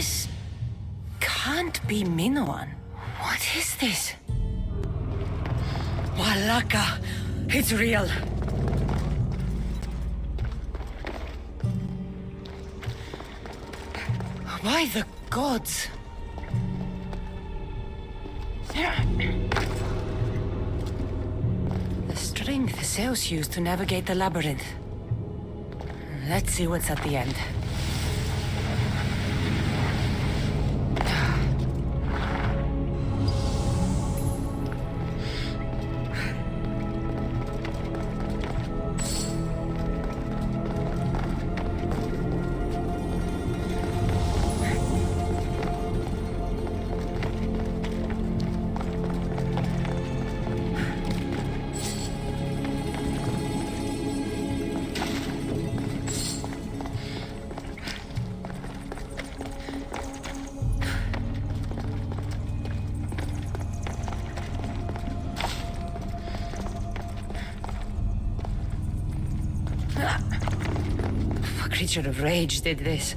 This can't be Minoan. What is this? Walaka! It's real! Why the gods? The strength Zeus used to navigate the labyrinth. Let's see what's at the end. Creature of rage did this.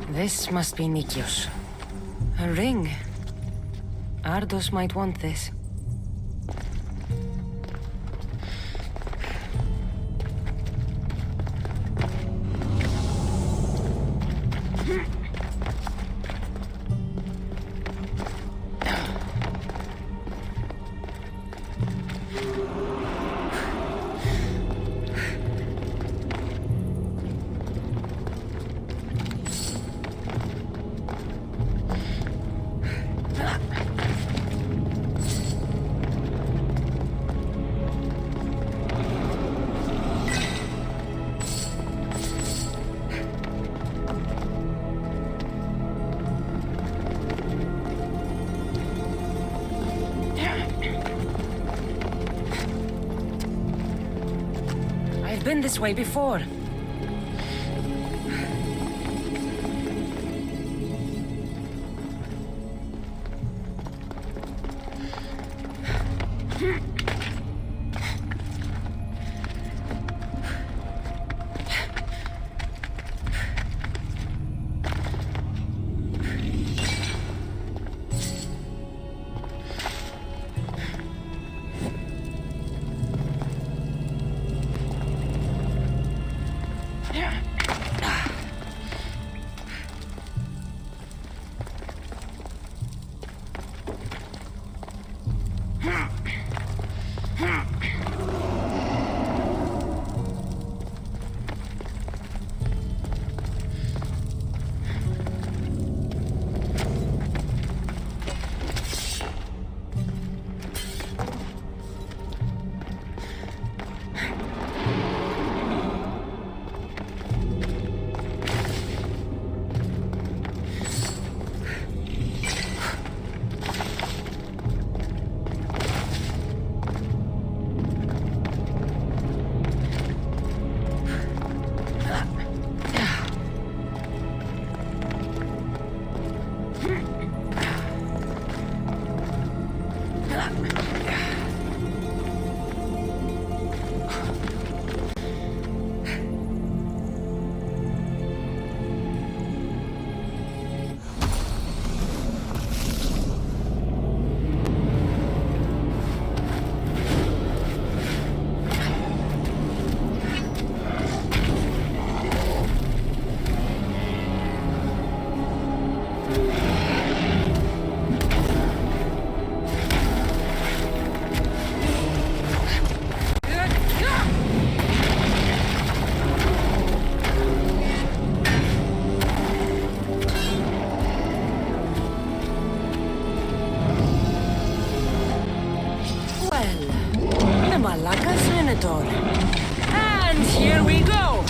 This must be Nikios. A ring. Ardos might want this. I've been this way before. And here we go!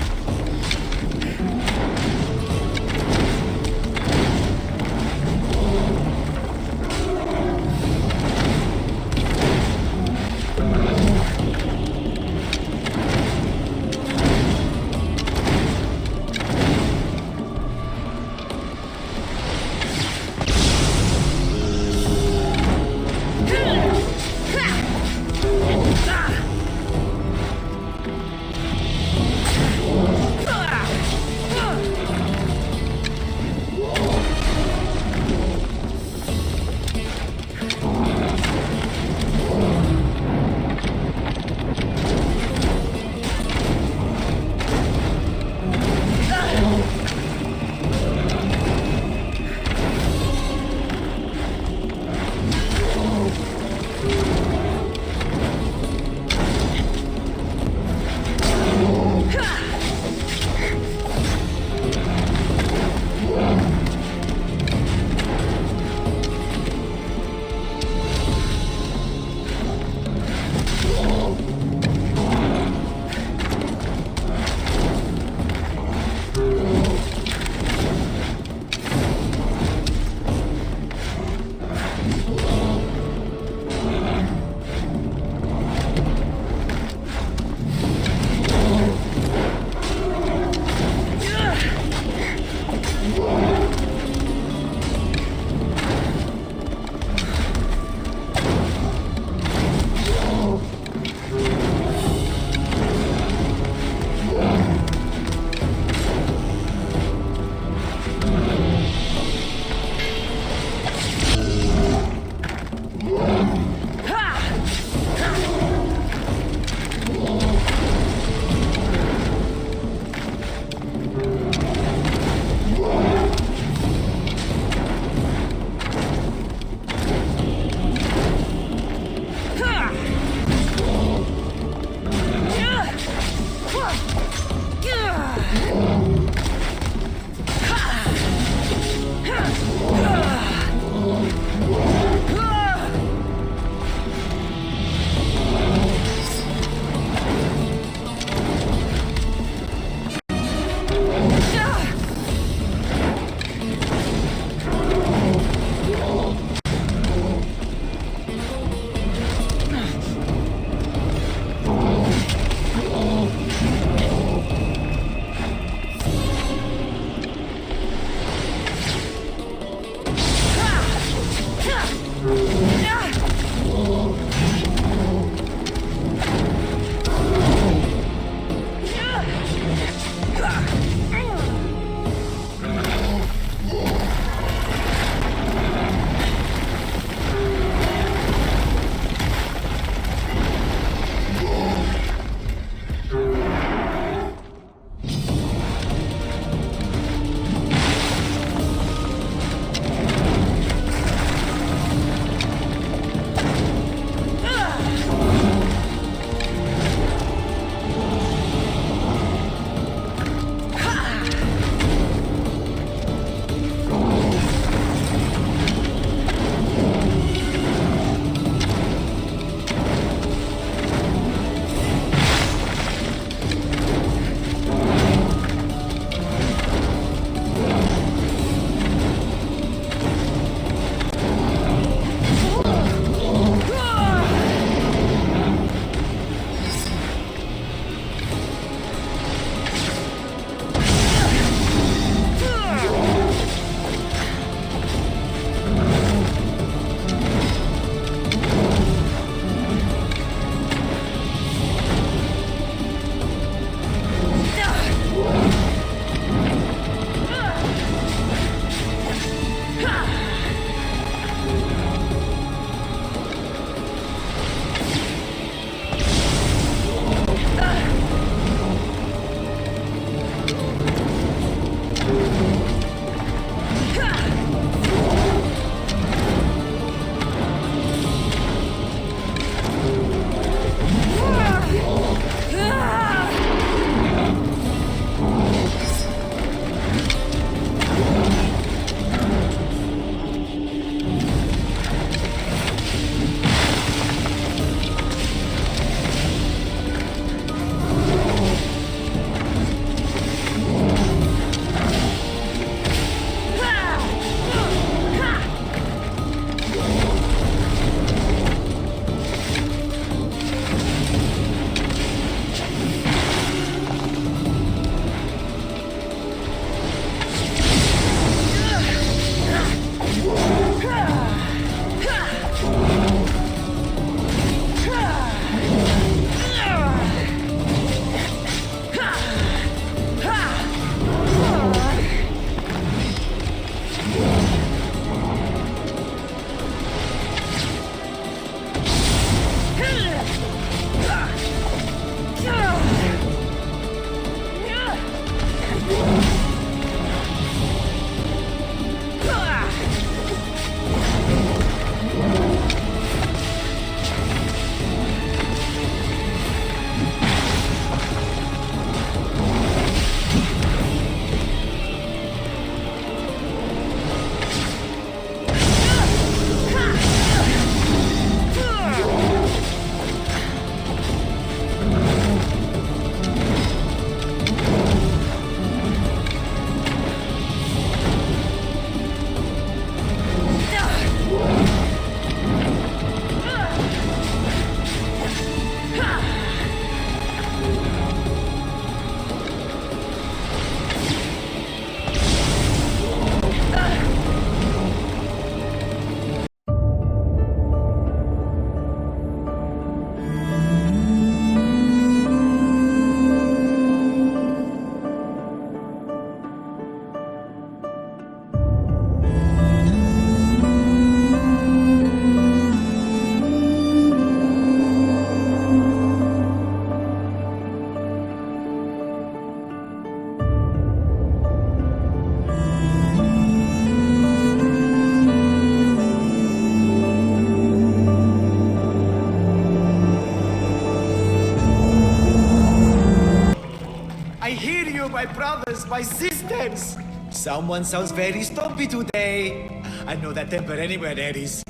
brothers, my sisters! Someone sounds very stumpy today. I know that temper anywhere there is.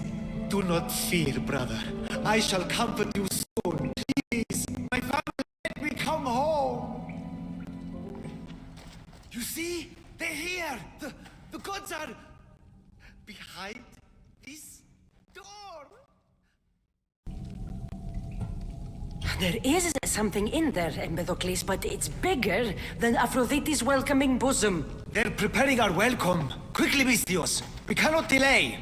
Do not fear, brother. I shall comfort you soon. Please, my family, let me come home. You see? They're here! The gods are behind this door! There is something in there, Empedocles, but it's bigger than Aphrodite's welcoming bosom. They're preparing our welcome. Quickly, Mystios. We cannot delay.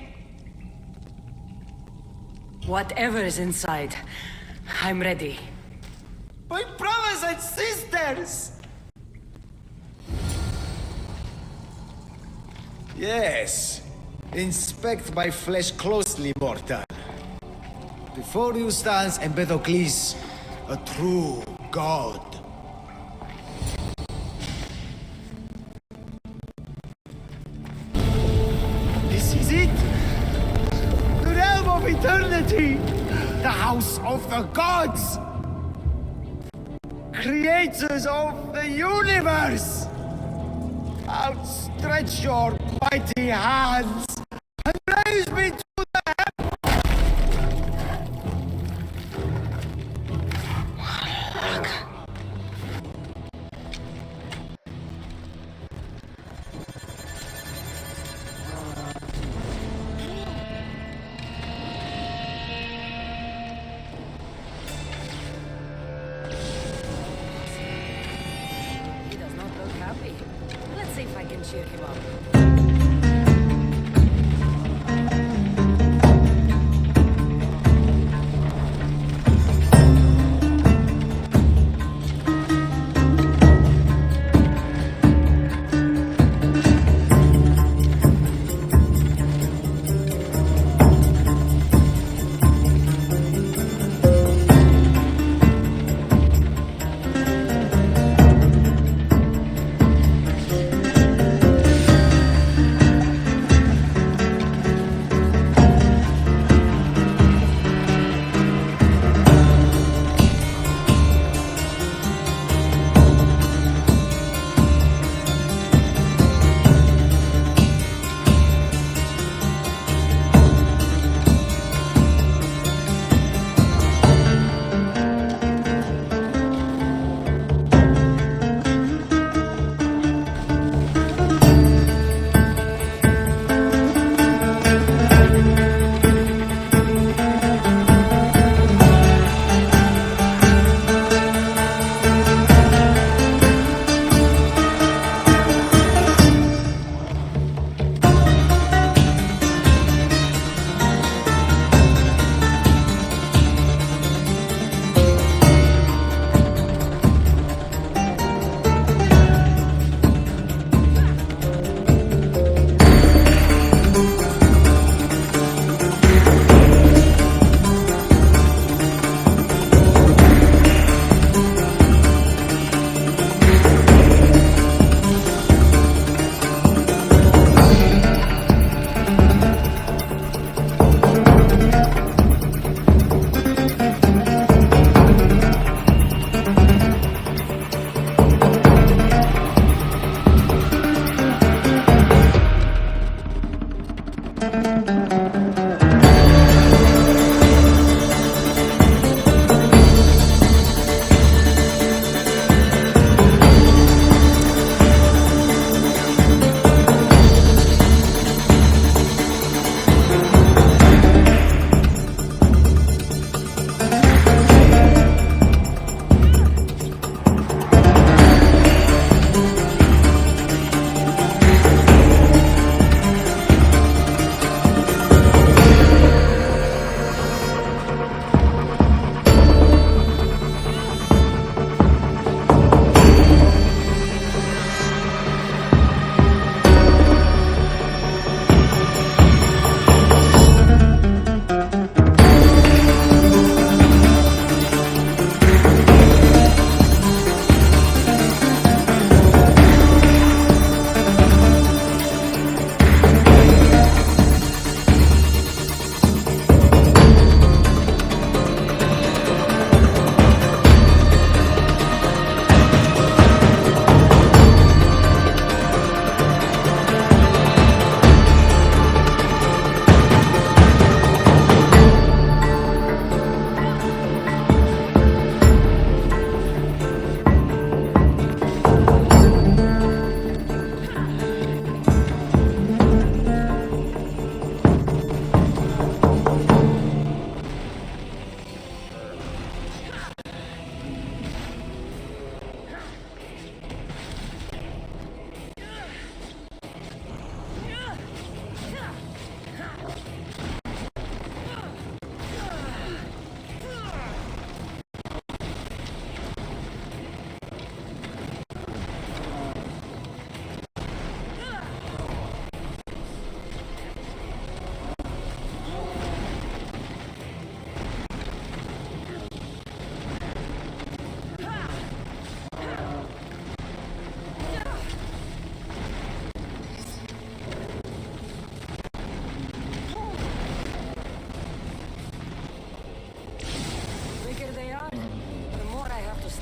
Whatever is inside, I'm ready. My brothers and sisters! Yes. Inspect my flesh closely, mortal. Before you stands Empedocles, a true god. This is it! The realm of eternity! The house of the gods! Creators of the universe! Outstretch your mighty hands and raise me to the He does not look happy. Let's see if I can cheer him up.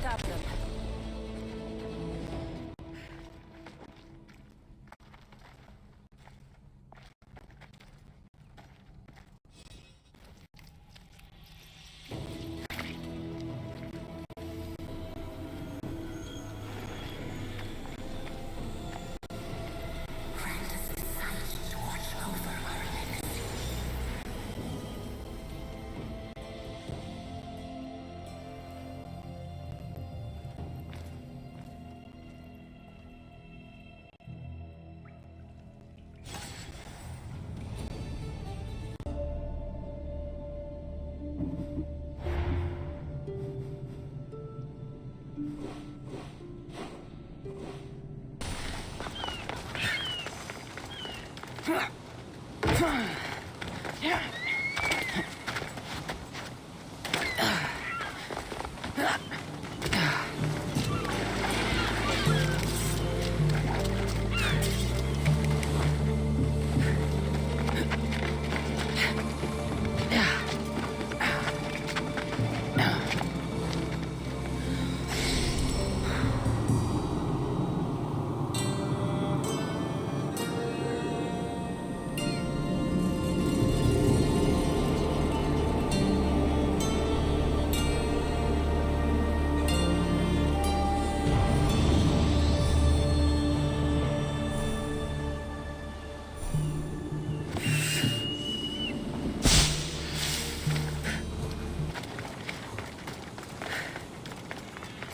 stop them.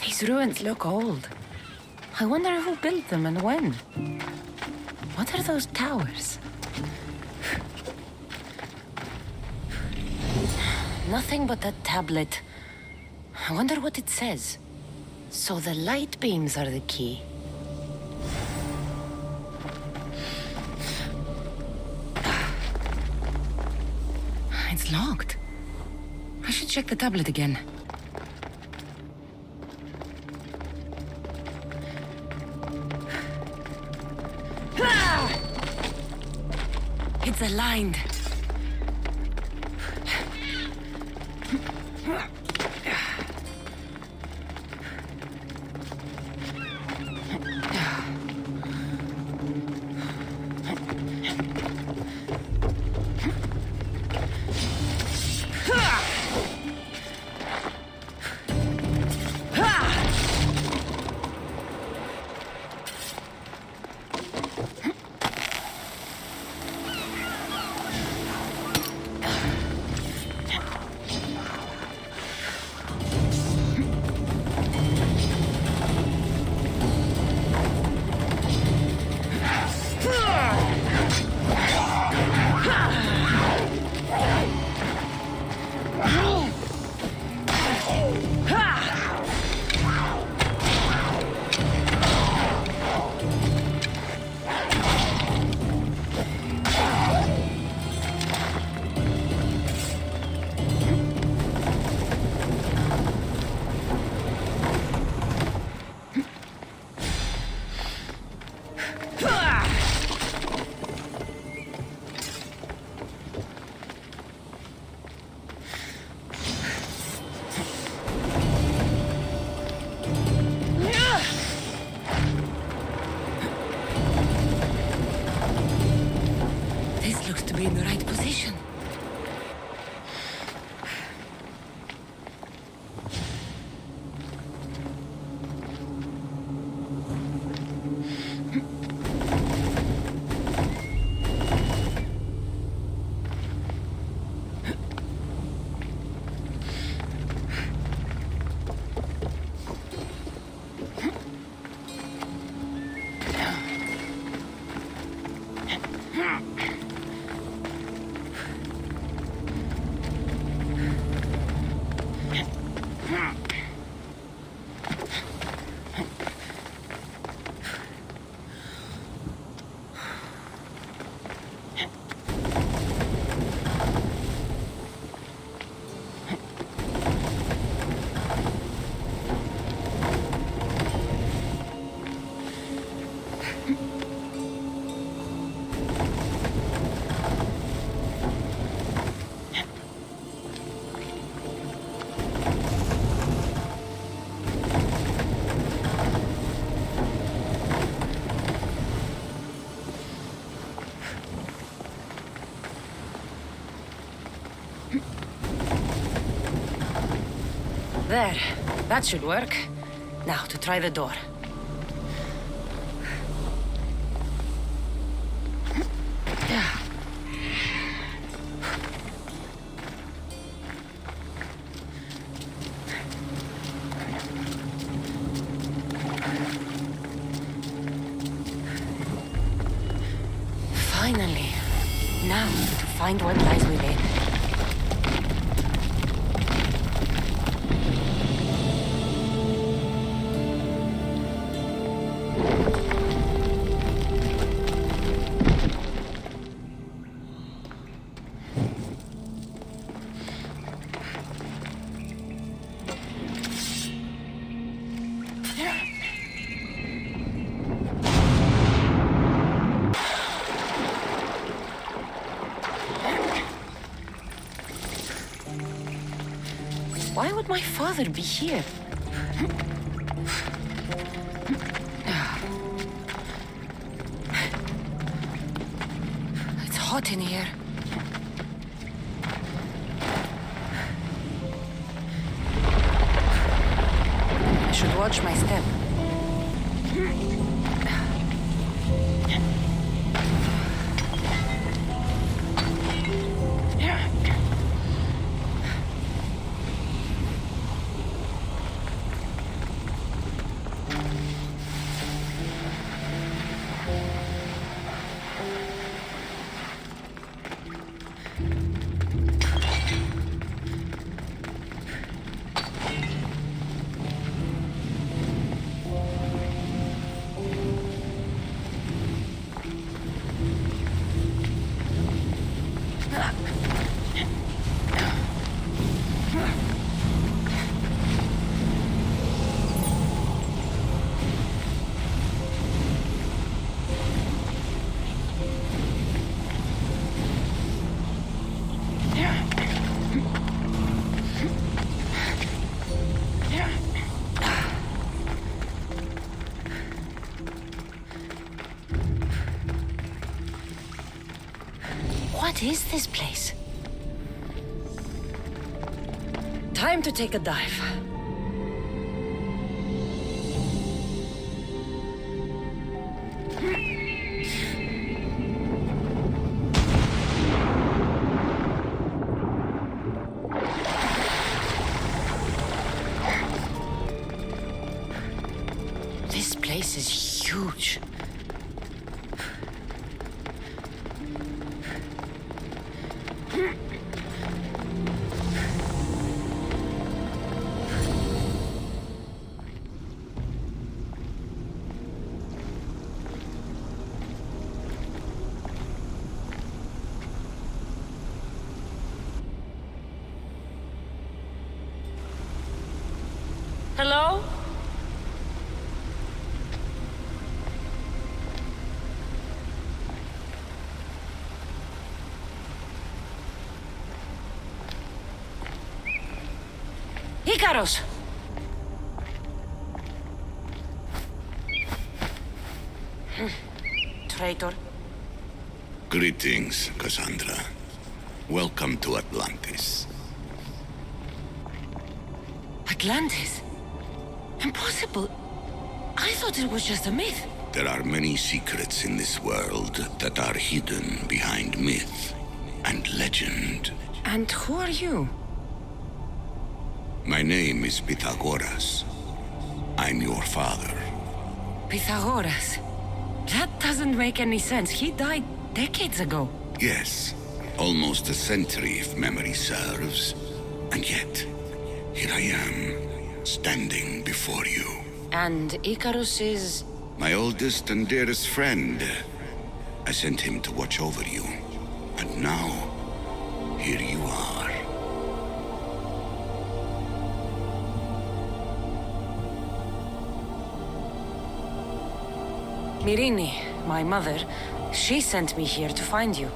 These ruins look old. I wonder who built them and when. What are those towers? Nothing but that tablet. I wonder what it says. So the light beams are the key. It's locked. I should check the tablet again. It's aligned. There. That should work. Now, to try the door. Finally. Now, to find what lies within. Why would my father be here? It's hot in here. I should watch my step. What is this place? Time to take a dive. This place is huge. Hello? Icarus! Traitor. Greetings, Cassandra. Welcome to Atlantis. Atlantis? Impossible. I thought it was just a myth. There are many secrets in this world that are hidden behind myth and legend. And who are you? My name is Feithagórus. I'm your father. Feithagórus? That doesn't make any sense. He died decades ago. Yes, almost a century if memory serves. And yet, here I am, standing before you. And Icarus is... My oldest and dearest friend. I sent him to watch over you. And now, here you are. Myrrine, my mother, she sent me here to find you.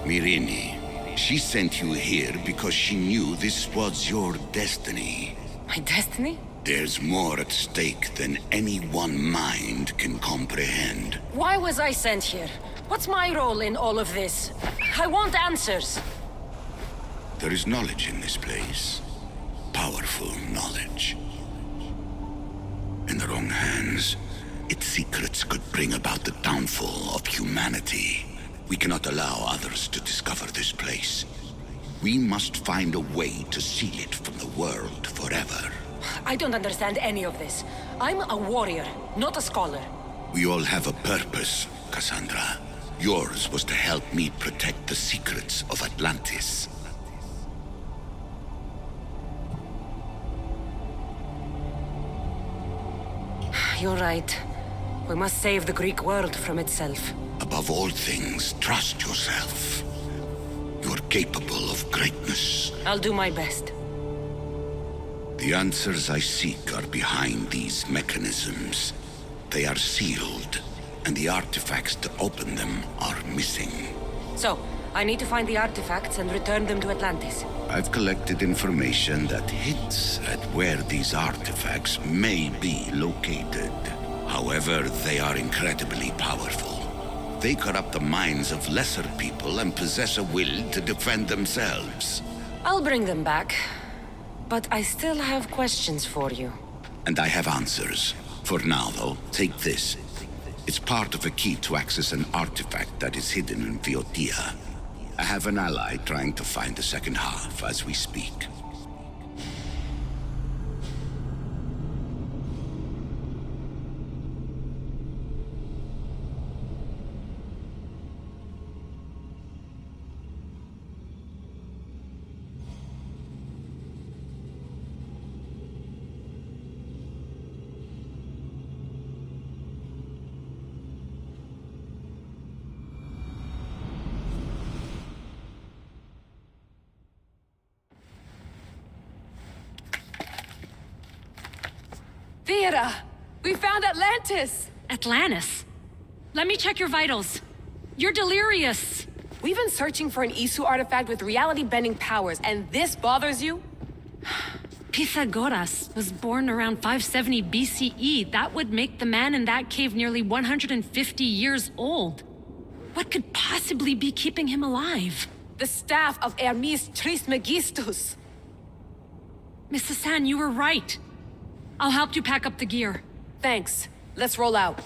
Myrrine, she sent you here because she knew this was your destiny. My destiny? There's more at stake than any one mind can comprehend. Why was I sent here? What's my role in all of this? I want answers. There is knowledge in this place. powerful knowledge. In the wrong hands, its secrets could bring about the downfall of humanity. We cannot allow others to discover this place. We must find a way to seal it from the world forever. I don't understand any of this. I'm a warrior, not a scholar. We all have a purpose, Cassandra. Yours was to help me protect the secrets of Atlantis. You're right. We must save the Greek world from itself. Above all things, trust yourself. You're capable of greatness. I'll do my best. The answers I seek are behind these mechanisms. They are sealed, and the artifacts to open them are missing. So, I need to find the artifacts and return them to Atlantis. I've collected information that hints at where these artifacts may be located. However, they are incredibly powerful. They corrupt the minds of lesser people and possess a will to defend themselves. I'll bring them back. But I still have questions for you. And I have answers. For now, though, take this. It's part of a key to access an artifact that is hidden in Viotia. I have an ally trying to find the second half as we speak. Theata! We found Atlantis! Atlantis? Let me check your vitals. You're delirious. We've been searching for an Isu artifact with reality-bending powers, and this bothers you? Pythagoras was born around 570 BCE. That would make the man in that cave nearly 150 years old. What could possibly be keeping him alive? The staff of Hermes Trismegistus! Miss Hassan, you were right. I'll help you pack up the gear. Thanks. Let's roll out.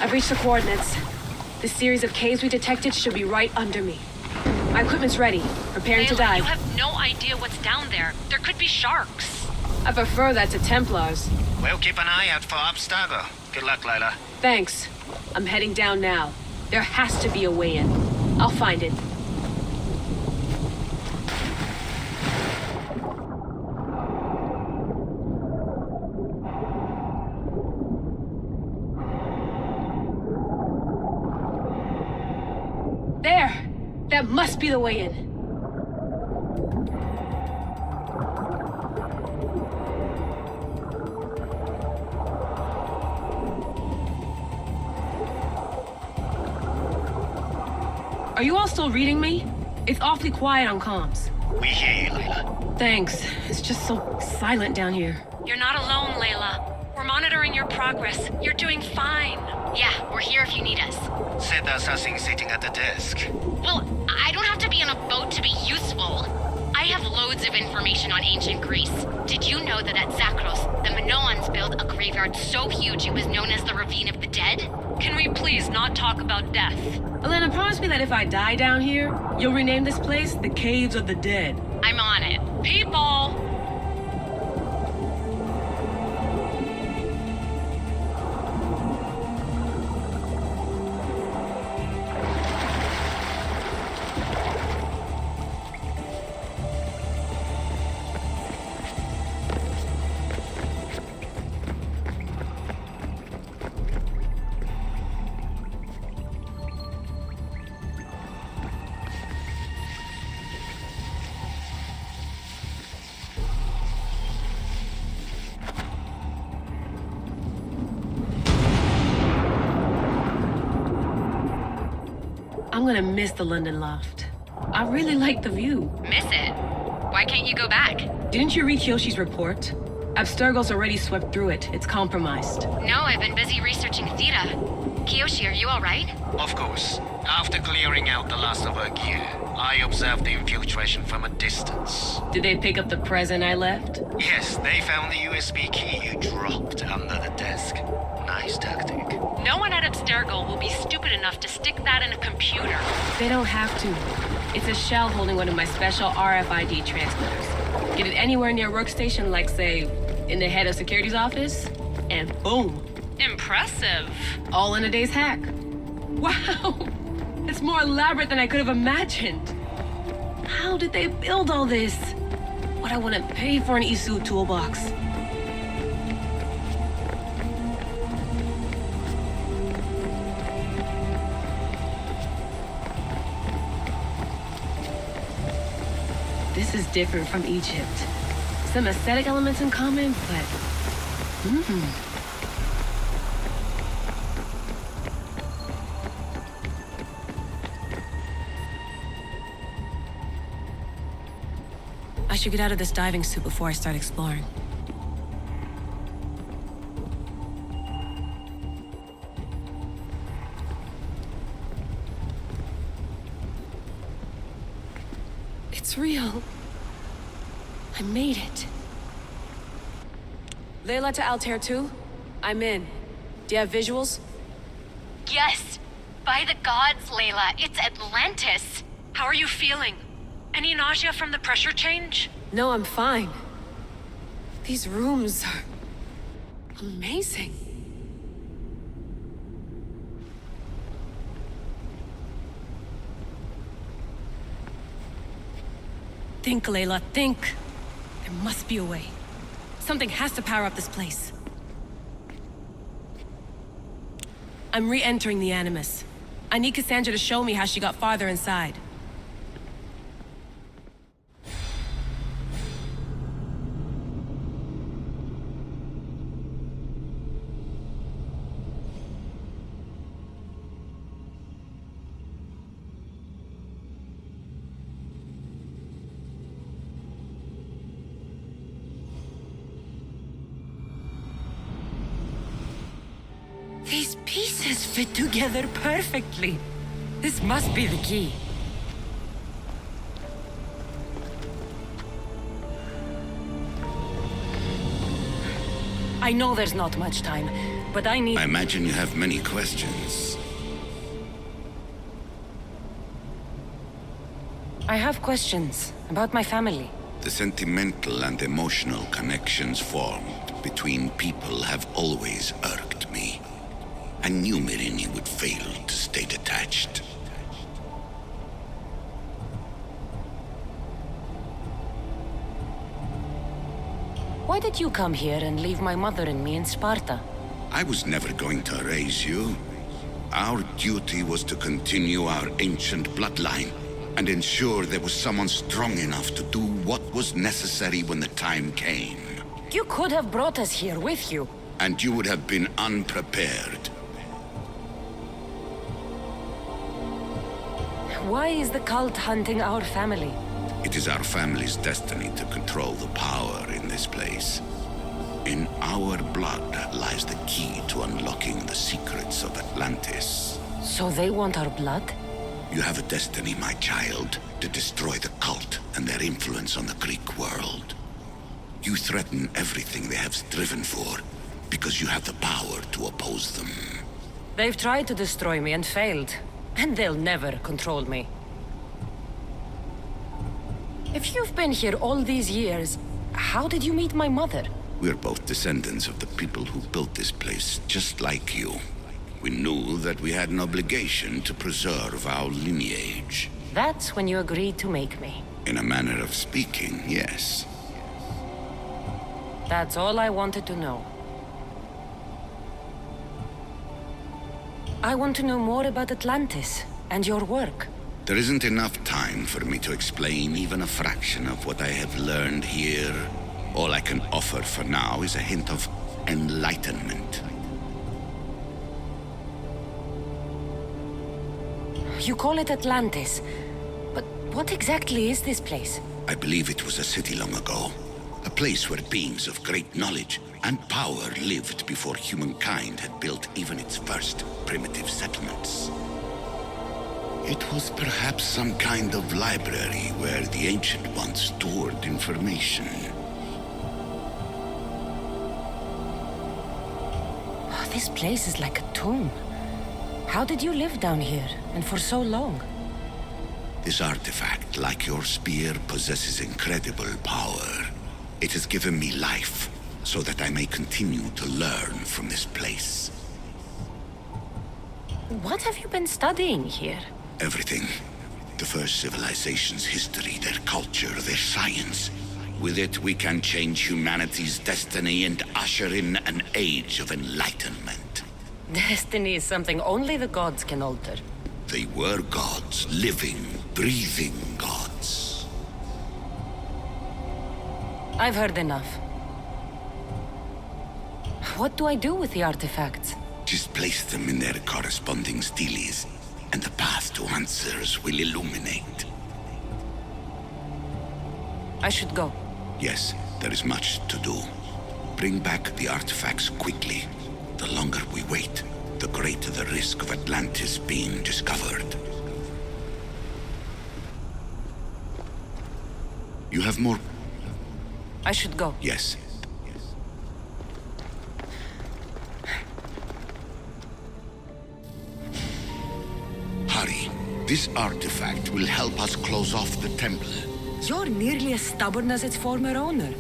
I've reached the coordinates. The series of caves we detected should be right under me. My equipment's ready, preparing to Layla, dive. you have no idea what's down there. There could be sharks. I prefer that to Templars. We'll keep an eye out for Abstergo. Good luck, Layla. Thanks. I'm heading down now. There has to be a way in. I'll find it. There! That must be the way in. Are you all still reading me? It's awfully quiet on comms. We hear you, Layla. Thanks. It's just so silent down here. You're not alone, Layla. We're monitoring your progress. You're doing fine. Yeah, we're here if you need us. Said the assassin sitting at the desk. Well, I don't have to be on a boat to be useful. I have loads of information on ancient Greece. Did you know that at Zakros, the Minoans built a graveyard so huge it was known as the Ravine of the Dead? Can we please not talk about death? Elena, promise me that if I die down here, you'll rename this place the Caves of the Dead. I'm on it. People! I'm gonna miss the London loft. I really like the view. Miss it? Why can't you go back? Didn't you read Kyoshi's report? Abstergo's already swept through it. It's compromised. No, I've been busy researching Theta. Kiyoshi, are you alright? Of course. After clearing out the last of her gear, I observed the infiltration from a distance. Did they pick up the present I left? Yes, they found the USB key you dropped under the desk. Nice tactic. No one at Abstergo will be stupid enough to stick that in a computer. They don't have to. It's a shell holding one of my special RFID transmitters. Get it anywhere near a workstation, like, say, in the head of security's office, and boom. Impressive. All in a day's hack. Wow! It's more elaborate than I could have imagined. How did they build all this? What I wouldn't pay for an Isu toolbox. This is different from Egypt. Some aesthetic elements in common, but... I should get out of this diving suit before I start exploring. It's real. I made it. Layla to Altair 2? I'm in. Do you have visuals? Yes. By the gods, Layla, it's Atlantis. How are you feeling? Any nausea from the pressure change? No, I'm fine. These rooms are... amazing. Think, Layla, think. There must be a way. Something has to power up this place. I'm re-entering the Animus. I need Cassandra to show me how she got farther inside. These pieces fit together perfectly. This must be the key. I know there's not much time, but I need... I imagine you have many questions. I have questions about my family. The sentimental and emotional connections formed between people have always irked me. I knew Mirini would fail to stay detached. Why did you come here and leave my mother and me in Sparta? I was never going to erase you. Our duty was to continue our ancient bloodline and ensure there was someone strong enough to do what was necessary when the time came. You could have brought us here with you. And you would have been unprepared. Why is the cult hunting our family? It is our family's destiny to control the power in this place. In our blood lies the key to unlocking the secrets of Atlantis. So they want our blood? You have a destiny, my child, to destroy the cult and their influence on the Greek world. You threaten everything they have striven for because you have the power to oppose them. They've tried to destroy me and failed. And they'll never control me. If you've been here all these years, how did you meet my mother? We're both descendants of the people who built this place, just like you. We knew that we had an obligation to preserve our lineage. That's when you agreed to make me. In a manner of speaking, yes. That's all I wanted to know. I want to know more about Atlantis and your work. There isn't enough time for me to explain even a fraction of what I have learned here. All I can offer for now is a hint of enlightenment. You call it Atlantis. But what exactly is this place? I believe it was a city long ago. A place where beings of great knowledge and power lived before humankind had built even its first primitive settlements. It was perhaps some kind of library where the Ancient Ones stored information. Oh, this place is like a tomb. How did you live down here, and for so long? This artifact, like your spear, possesses incredible power. It has given me life, so that I may continue to learn from this place. What have you been studying here? Everything. The first civilization's history, their culture, their science. With it, we can change humanity's destiny and usher in an age of enlightenment. Destiny is something only the gods can alter. They were gods, living, breathing gods. I've heard enough. What do I do with the artifacts? Just place them in their corresponding steles, and the path to answers will illuminate. I should go. Yes, there is much to do. Bring back the artifacts quickly. The longer we wait, the greater the risk of Atlantis being discovered. You have more? I should go. Yes. Hurry. This artifact will help us close off the temple. You're nearly as stubborn as its former owner.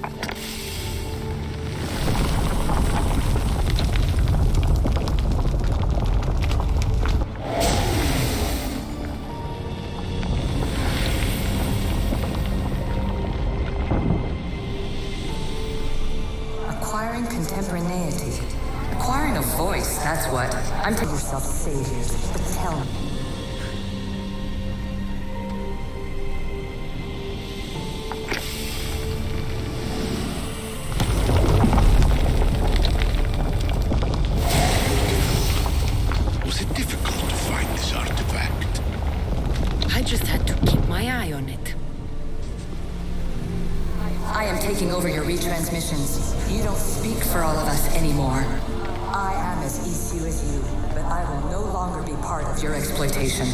Acquiring contemporaneity. Acquiring a voice, that's what. I'm taking yourself saviors, but tell me. Was it difficult to find this artifact? I just had to keep my eye on it. I am taking over your retransmissions. You don't speak for all of us anymore. I am as ECU as you, but I will no longer be part of your exploitation.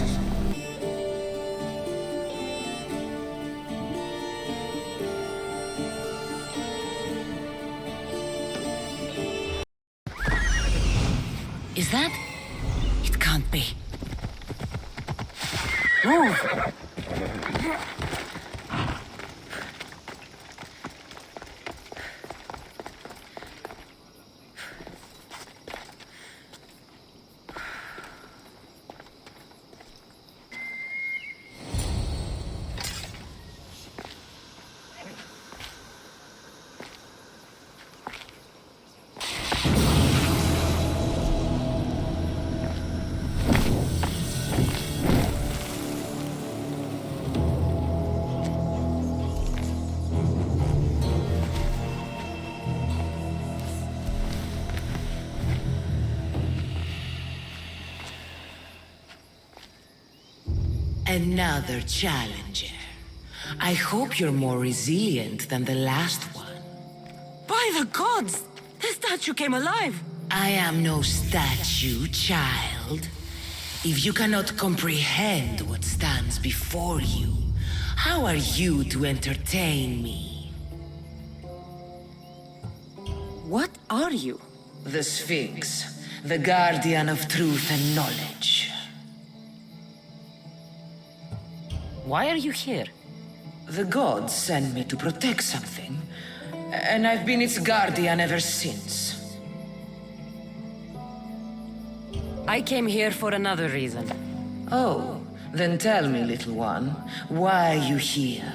Is that? It can't be. Move! Another challenger. I hope you're more resilient than the last one. By the gods! The statue came alive! I am no statue, child. If you cannot comprehend what stands before you, how are you to entertain me? What are you? The Sphinx, the guardian of truth and knowledge. Why are you here? The gods sent me to protect something, and I've been its guardian ever since. I came here for another reason. Oh, then tell me, little one, why are you here?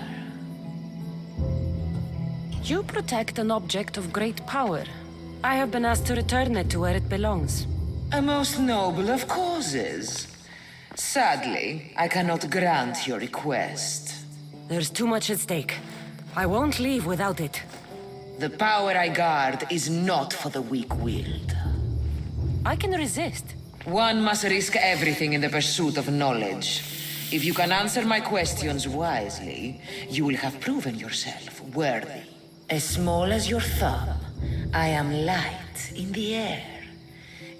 You protect an object of great power. I have been asked to return it to where it belongs. A most noble of causes. Sadly, I cannot grant your request. There's too much at stake. I won't leave without it. The power I guard is not for the weak-willed. I can resist. One must risk everything in the pursuit of knowledge. If you can answer my questions wisely, you will have proven yourself worthy. As small as your thumb, I am light in the air.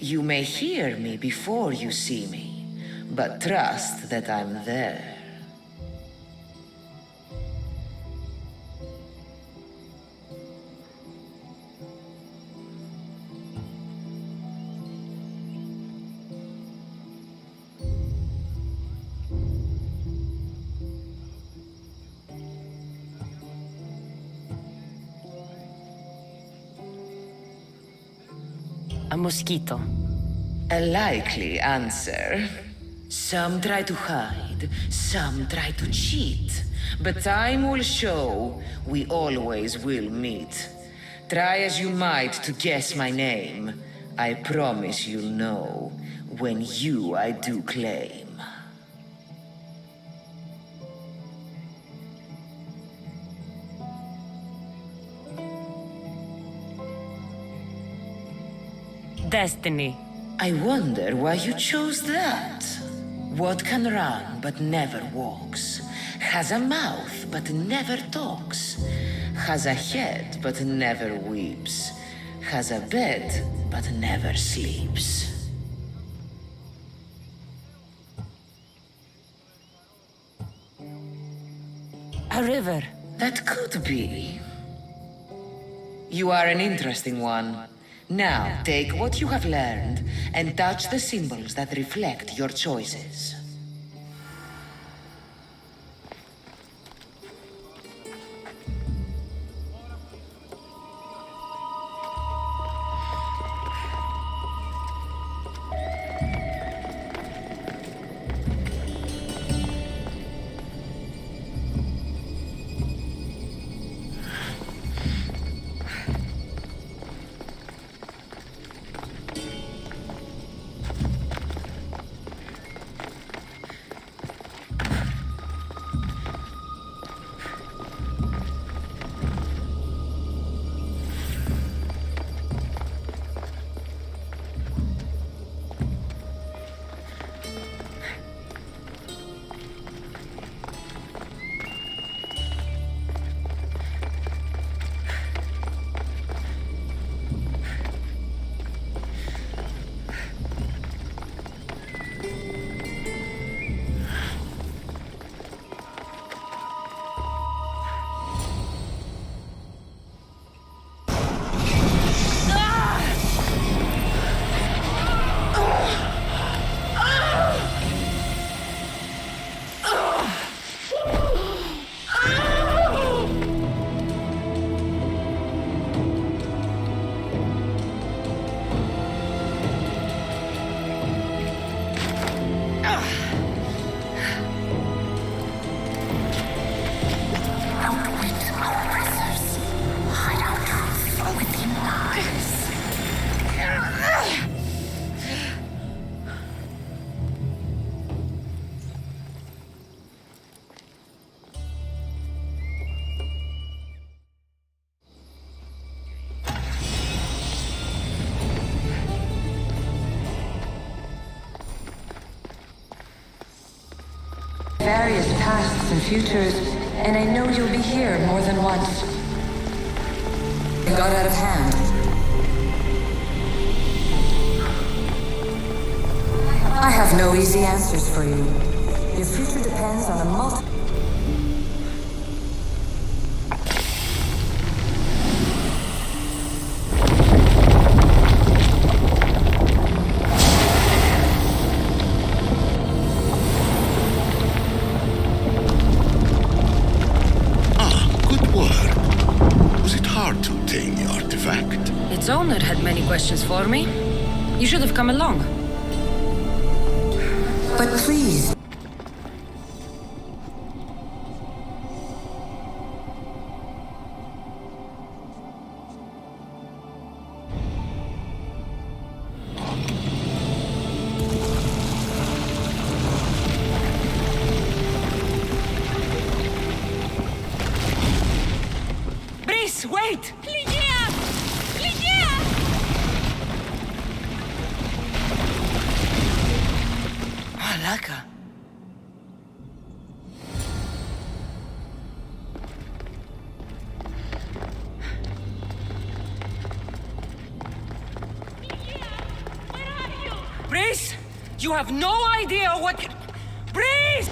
You may hear me before you see me, but trust that I'm there. A mosquito. A likely answer. Some try to hide, some try to cheat. But time will show we always will meet. Try as you might to guess my name. I promise you'll know when I do claim. Destiny. I wonder why you chose that. What can run but never walks? Has a mouth but never talks? Has a head but never weeps? Has a bed but never sleeps? A river. That could be. You are an interesting one. Now, take what you have learned and touch the symbols that reflect your choices. Various pasts and futures, and I know you'll be here more than once. It got out of hand. I have no easy answers for you. Your future depends on a Its owner had many questions for me. You should have come along. But please. Brice, wait! Calaca. Breeze, you have no idea what... Breeze!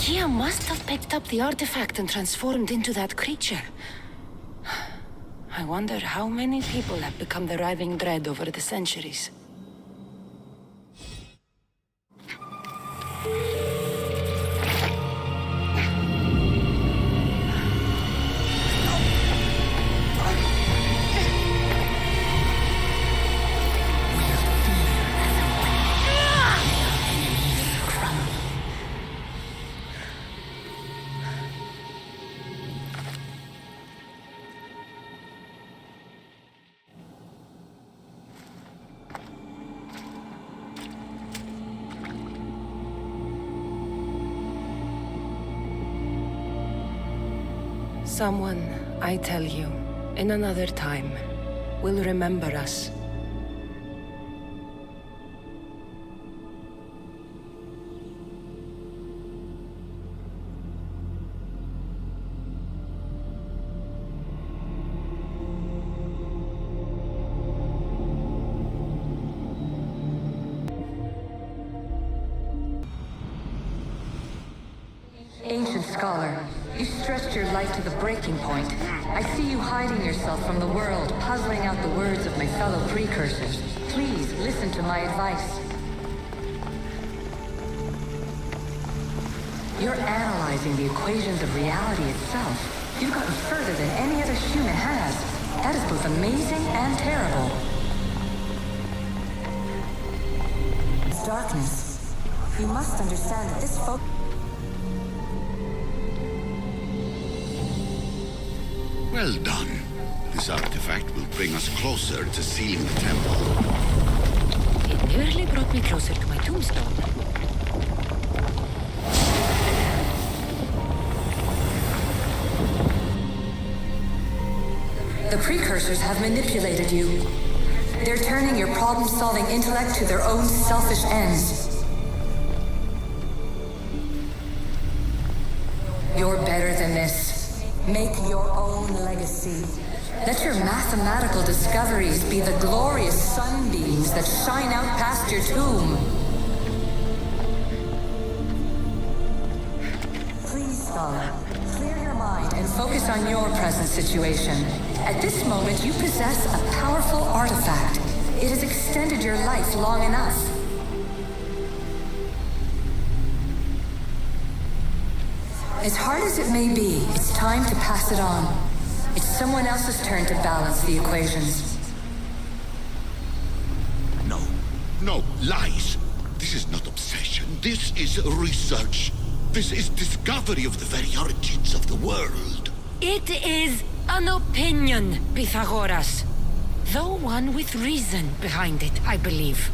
He must have picked up the artifact and transformed into that creature. I wonder how many people have become the writhing dread over the centuries. Someone, I tell you, in another time, will remember us. Ancient scholar, you stretched your life to the breaking point. I see you hiding yourself from the world, puzzling out the words of my fellow precursors. Please listen to my advice. You're analyzing the equations of reality itself. You've gotten further than any other human has. That is both amazing and terrible. It's darkness. You must understand that this focus... Well done. This artifact will bring us closer to sealing the temple. It nearly brought me closer to my tombstone. The precursors have manipulated you. They're turning your problem-solving intellect to their own selfish ends. You're better than this. Make your own legacy. Let your mathematical discoveries be the glorious sunbeams that shine out past your tomb. Please, scholar, clear your mind and focus on your present situation. At this moment, you possess a powerful artifact. It has extended your life long enough. As hard as it may be, it's time to pass it on. It's someone else's turn to balance the equations. No, lies. This is not obsession. This is research. This is discovery of the very origins of the world. It is an opinion, Pythagoras. Though one with reason behind it, I believe.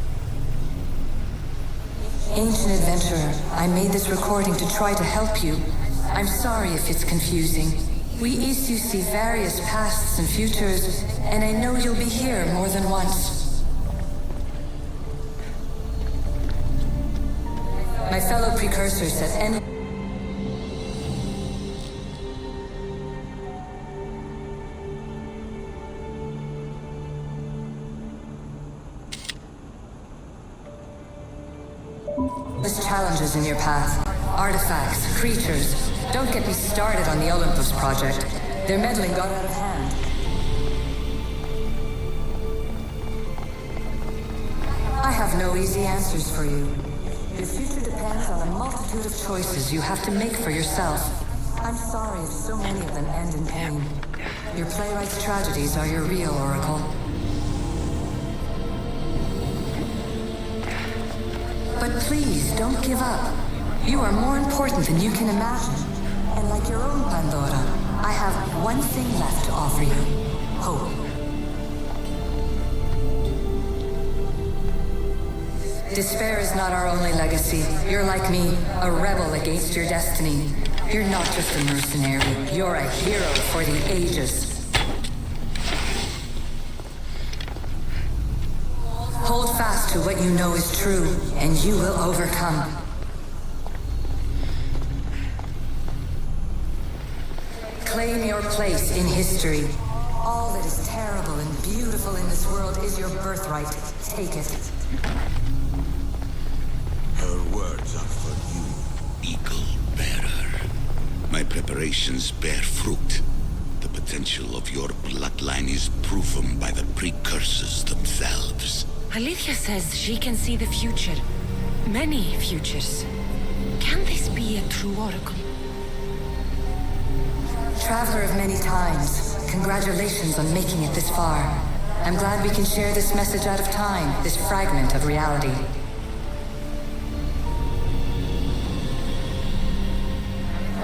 Ancient adventurer, I made this recording to try to help you. I'm sorry if it's confusing. We Isu see various pasts and futures, and I know you'll be here more than once. My fellow precursors said any... There's challenges in your path. Artifacts, creatures. Don't get me started on the Olympus project. Their meddling got out of hand. I have no easy answers for you. Your future depends on a multitude of choices you have to make for yourself. I'm sorry if so many of them end in pain. Your playwright's tragedies are your real oracle. But please, don't give up. You are more important than you can imagine. And like your own Pandora, I have one thing left to offer you. Hope. Despair is not our only legacy. You're like me, a rebel against your destiny. You're not just a mercenary. You're a hero for the ages. Hold fast to what you know is true, and you will overcome. Claim your place in history. All that is terrible and beautiful in this world is your birthright. Take it. Her words are for you, Eagle Bearer. preparations bear fruit. The potential of your bloodline is proven by the precursors themselves. Alethea says she can see the future. Many futures. Can this be a true oracle? Traveler of many times, congratulations on making it this far. I'm glad we can share this message out of time, this fragment of reality.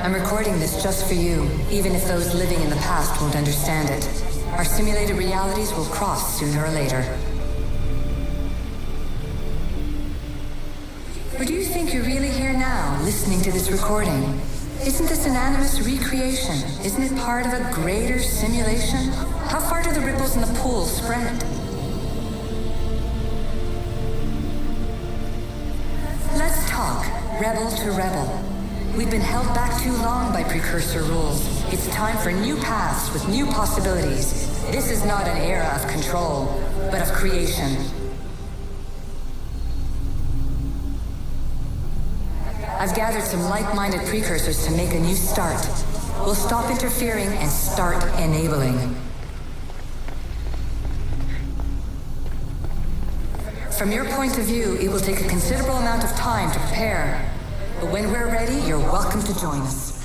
I'm recording this just for you, even if those living in the past won't understand it. Our simulated realities will cross sooner or later. Or do you think you're really here now, listening to this recording? Isn't this an animus recreation? Isn't it part of a greater simulation? How far do the ripples in the pool spread? Let's talk, rebel to rebel. We've been held back too long by precursor rules. It's time for new paths with new possibilities. This is not an era of control, but of creation. I've gathered some like-minded precursors to make a new start. We'll stop interfering and start enabling. From your point of view, it will take a considerable amount of time to prepare. But when we're ready, you're welcome to join us.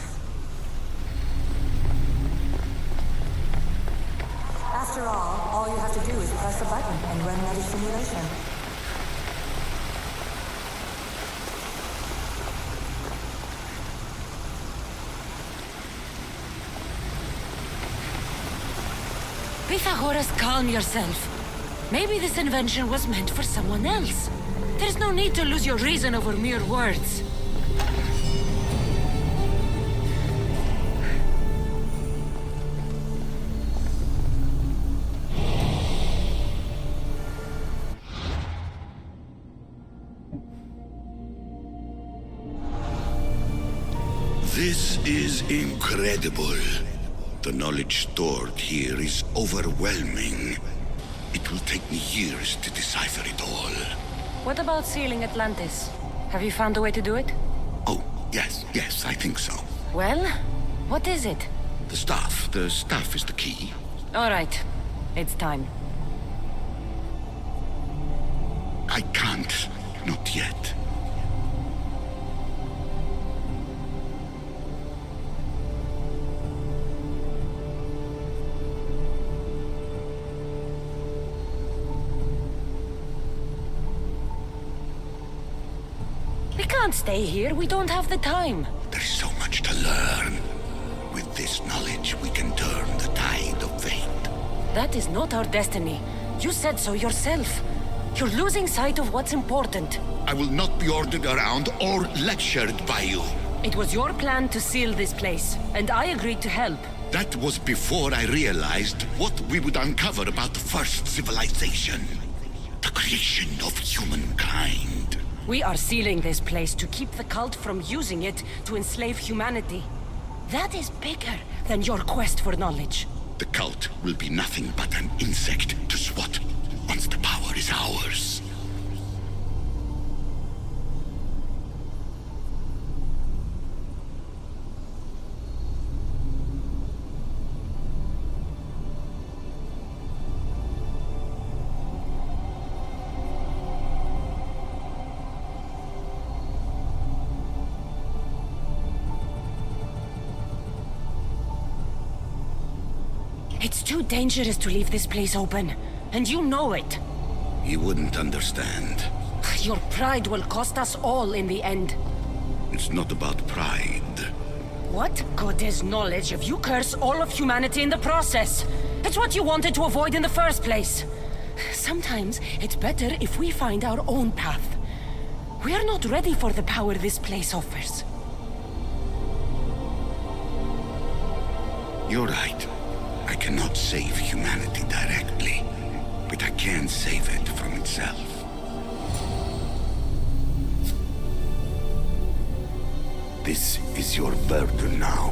After all you have to do is press a button and run another simulation. Feitheagorus, calm yourself. Maybe this invention was meant for someone else. There's no need to lose your reason over mere words. This is incredible. The knowledge stored here is overwhelming. It will take me years to decipher it all. What about sealing Atlantis? Have you found a way to do it? Oh, yes, I think so. Well, what is it? The staff is the key. All right, it's time. I can't, not yet. We can't stay here. We don't have the time. There's so much to learn. With this knowledge, we can turn the tide of fate. That is not our destiny. You said so yourself. You're losing sight of what's important. I will not be ordered around or lectured by you. It was your plan to seal this place, and I agreed to help. That was before I realized what we would uncover about the first civilization. The creation of humankind. We are sealing this place to keep the cult from using it to enslave humanity. That is bigger than your quest for knowledge. The cult will be nothing but an insect to swat once the power is ours. It's too dangerous to leave this place open, and you know it. You wouldn't understand. Your pride will cost us all in the end. It's not about pride. What good is knowledge if you curse all of humanity in the process? It's what you wanted to avoid in the first place. Sometimes it's better if we find our own path. We are not ready for the power this place offers. You're right. I cannot save humanity directly, but I can save it from itself. This is your burden now.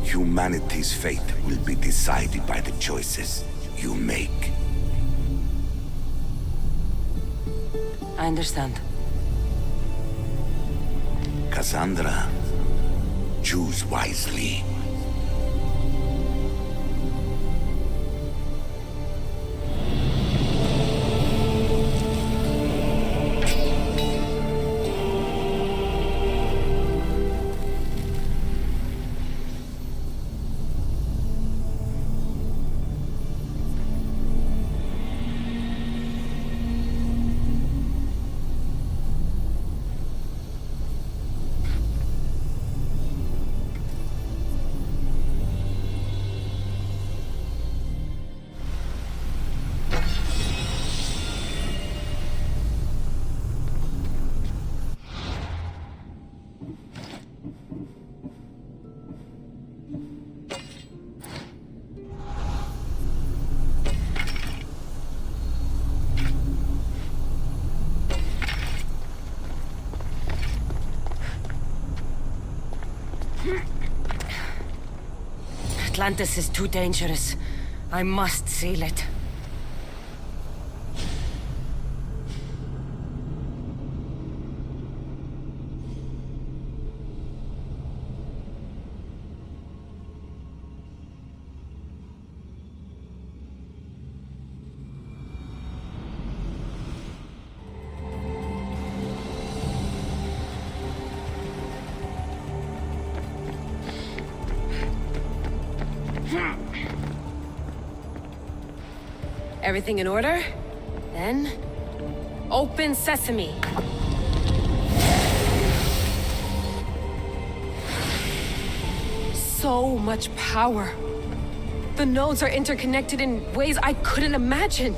Humanity's fate will be decided by the choices you make. I understand. Cassandra, Choose wisely. Atlantis is too dangerous. I must seal it. Everything in order? Then... open sesame! So much power. The nodes are interconnected in ways I couldn't imagine.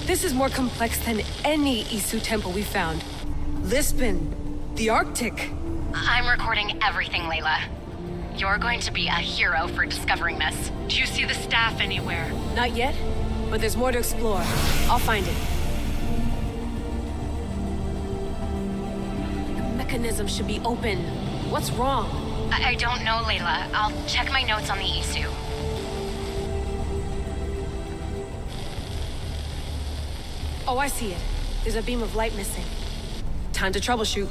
This is more complex than any Isu temple we found. Lisbon, the Arctic. I'm recording everything, Layla. You're going to be a hero for discovering this. Do you see the staff anywhere? Not yet, but there's more to explore. I'll find it. The mechanism should be open. What's wrong? I don't know, Layla. I'll check my notes on the Isu. Oh, I see it. There's a beam of light missing. Time to troubleshoot.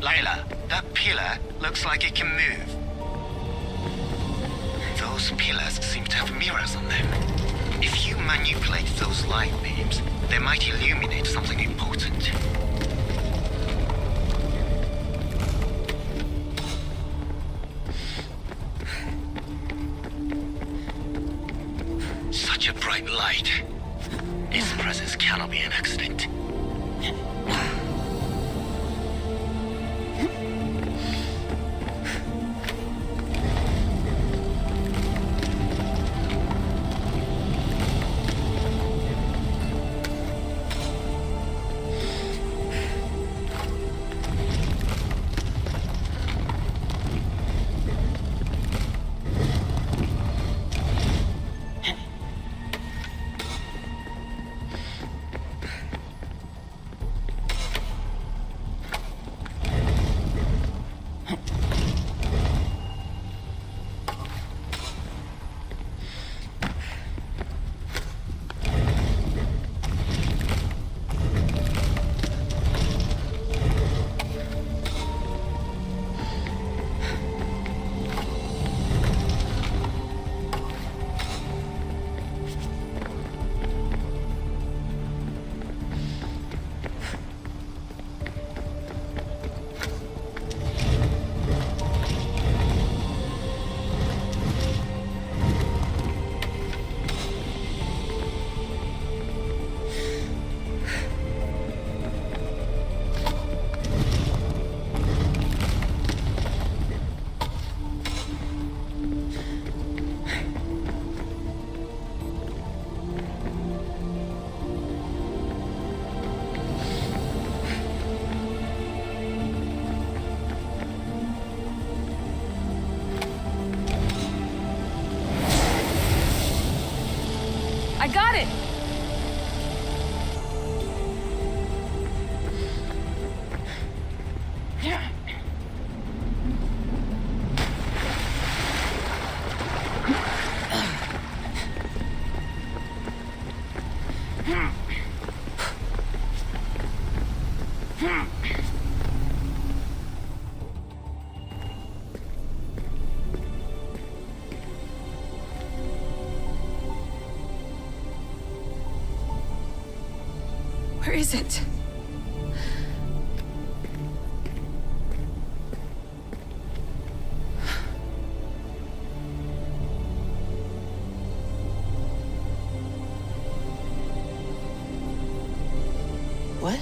Layla, that pillar looks like it can move. Those pillars seem to have mirrors on them. If you manipulate those light beams, they might illuminate something important. Such a bright light. Its presence cannot be an accident. I got it! Where is it? What?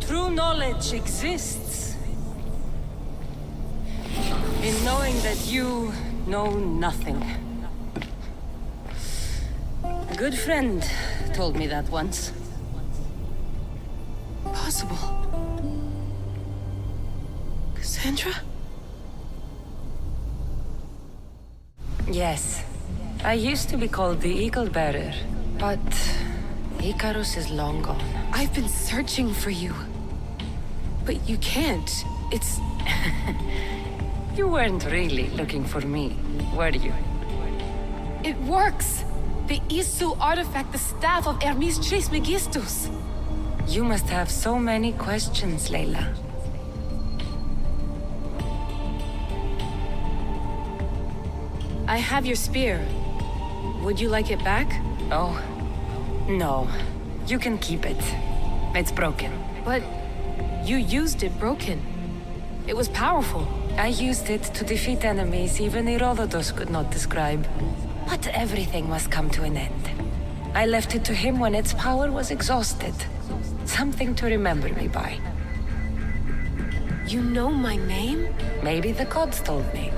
True knowledge exists in knowing that you know nothing. A good friend told me that once. Possible. Cassandra? Yes. I used to be called the Eagle Bearer, but Icarus is long gone. I've been searching for you. But you can't. It's... You weren't really looking for me, were you? It works! The Isu artifact, the staff of Hermes Trismegistus. You must have so many questions, Layla. I have your spear. Would you like it back? Oh, no. You can keep it. It's broken. But you used it broken. It was powerful. I used it to defeat enemies even Herodotus could not describe. But everything must come to an end. I left it to him when its power was exhausted. Something to remember me by. You know my name? Maybe the gods told me.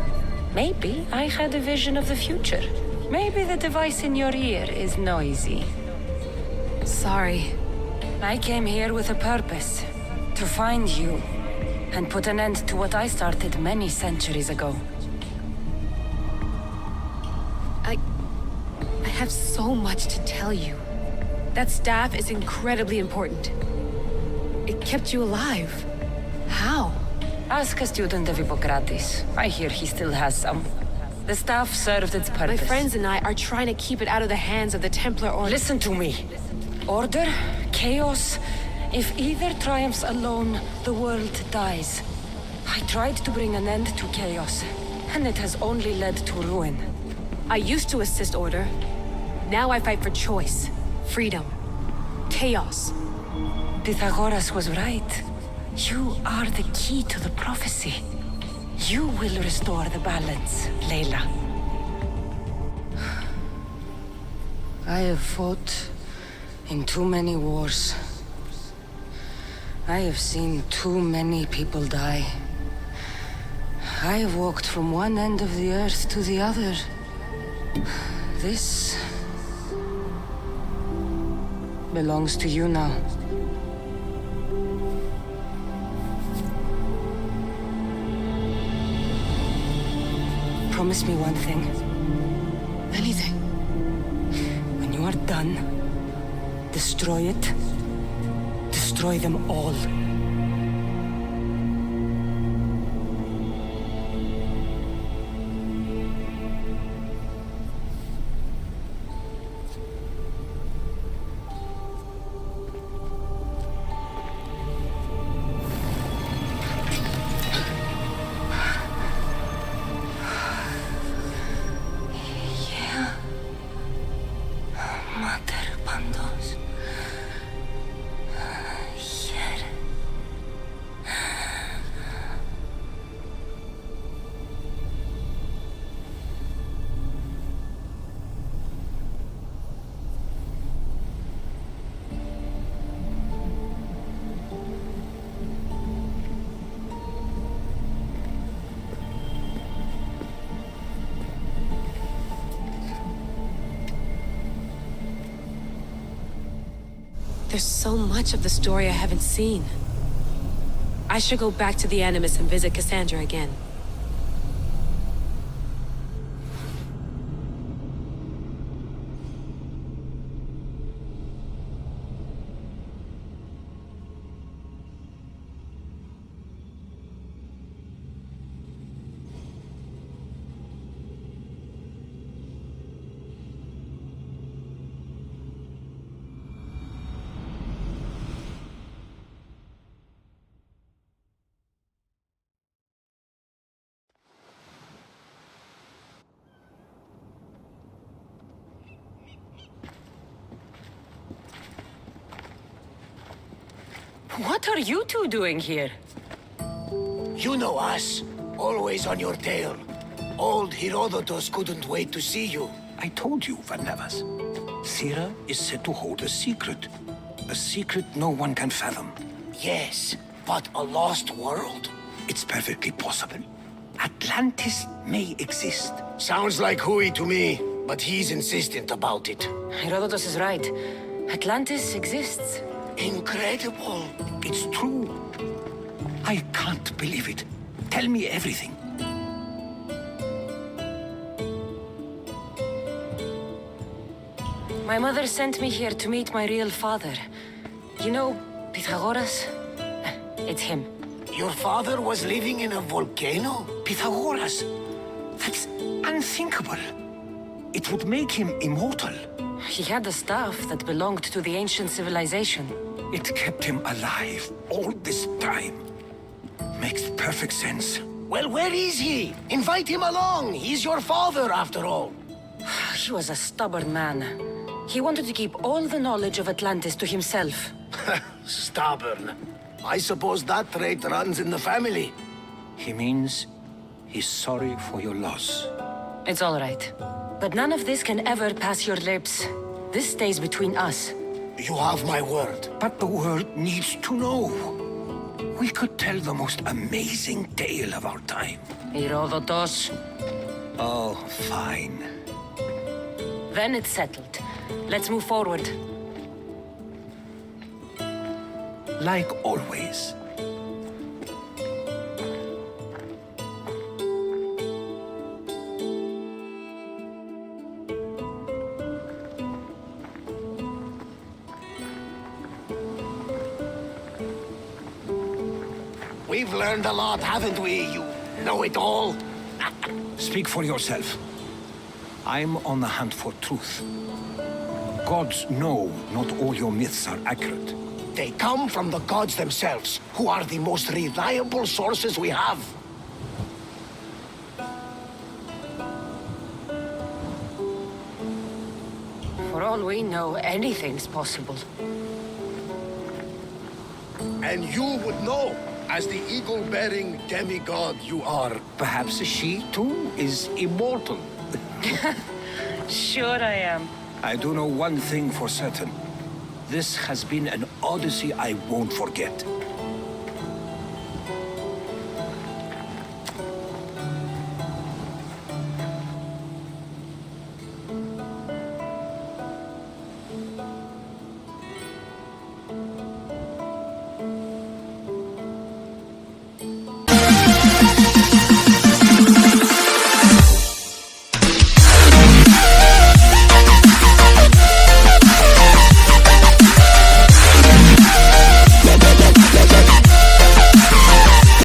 Maybe I had a vision of the future. Maybe the device in your ear is noisy. Sorry. I came here with a purpose. To find you. And put an end to what I started many centuries ago. I have so much to tell you. That staff is incredibly important. It kept you alive. How? Ask a student of Hippocrates. I hear he still has some. The staff served its purpose. My friends and I are trying to keep it out of the hands of the Templar Order. Listen to me. Order, chaos. If either triumphs alone, the world dies. I tried to bring an end to chaos, and it has only led to ruin. I used to assist Order. Now I fight for choice, freedom, chaos. Feitzaghoras was right. You are the key to the prophecy. You will restore the balance, Layla. I have fought in too many wars. I have seen too many people die. I have walked from one end of the earth to the other. This belongs to you now. Promise me one thing. Anything. When you are done, destroy it. Destroy them all. There's so much of the story I haven't seen. I should go back to the Animus and visit Cassandra again. What are you two doing here? You know us. Always on your tail. Old Herodotus couldn't wait to see you. I told you, Varnavas. Thera is said to hold a secret. A secret no one can fathom. Yes, but a lost world? It's perfectly possible. Atlantis may exist. Sounds like Hui to me, but he's insistent about it. Herodotus is right. Atlantis exists. Incredible. It's true. I can't believe it. Tell me everything. My mother sent me here to meet my real father. You know, Pythagoras? It's him. Your father was living in a volcano? Pythagoras? That's unthinkable. It would make him immortal. He had the staff that belonged to the ancient civilization. It kept him alive all this time. Makes perfect sense. Well, where is he? Invite him along. He's your father, after all. He was a stubborn man. He wanted to keep all the knowledge of Atlantis to himself. Stubborn. I suppose that trait runs in the family. He means he's sorry for your loss. It's all right. But none of this can ever pass your lips. This stays between us. You have my word. But the world needs to know. We could tell the most amazing tale of our time. Herodotus. Oh, fine. Then it's settled. Let's move forward. Like always. We've learned a lot, haven't we, you know-it-all? Speak for yourself. I'm on the hunt for truth. Gods know not all your myths are accurate. They come from the gods themselves, who are the most reliable sources we have. For all we know, anything's possible. And you would know, as the eagle-bearing demigod you are. Perhaps she, too, is immortal. Sure I am. I do know one thing for certain. This has been an Odyssey I won't forget.